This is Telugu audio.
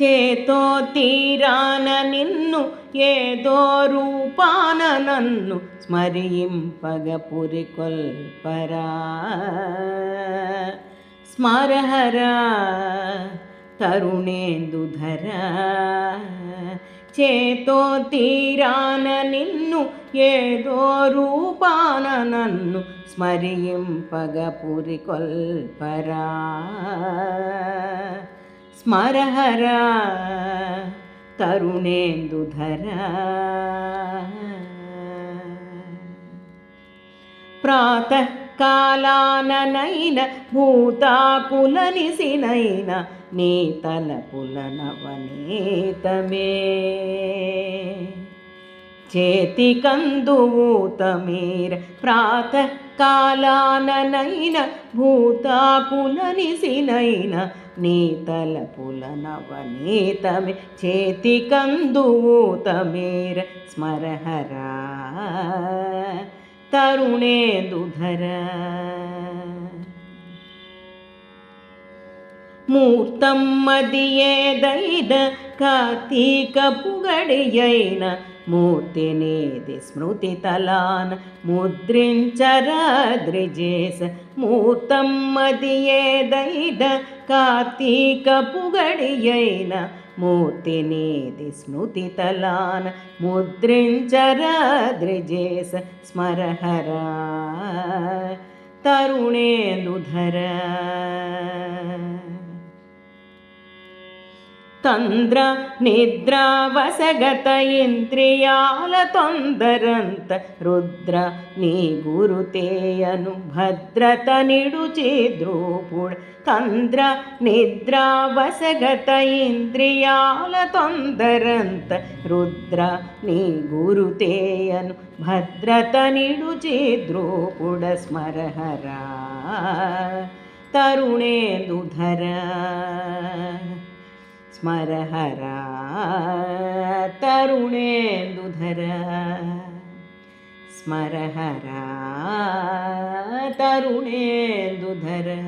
చేతో తీరాన నిన్ను ఏదో రూపాన నన్ను స్మరింపగ పురికొల్పరా స్మరహరా తరుణేందుధరా చేతో తీరాన నిన్ను ఏదో రూపాన నన్ను స్మరింపగ పురికొల్పరా స్మరహరా తరుణేందుధరా ప్రాతకాలాననైన భూతాకులనిసినైన నీ తలపుల నవనీతమే చేతికందువూతమీర ప్రాతకాలాననైన భూతాకులనిసినైన నీ తలపుల నవనీతమే చేతికందువూతమీర స్మరహరా తరుణేందుధరా మూర్తం మదియేదైన కార్తీకపు గడియైన మూర్తినేది స్మృతి తలాన ముద్రించరాద్రిజేస మూర్తం మదియేదైన కార్తీకపు గడియైన మూర్తినేది స్మృతి తలాన ముద్రించరాద్రిజేస స్మరహరా తరుణేందుధరా తంద్ర నిద్రావసగత ఇంద్రియాల తొందరంత రుద్ర నీ గురుతేయను భద్రత నిడుచి ద్రూపుడు తంద్ర నిద్రావసగత ఇంద్రియాల తొందరంత రుద్ర నీ గురుతేయను భద్రత నిడుచి ద్రూపుడ స్మరహరా తరుణేందుధరా స్మరహరా తరుణేందుధరా స్మరహరా తరుణేందుధరా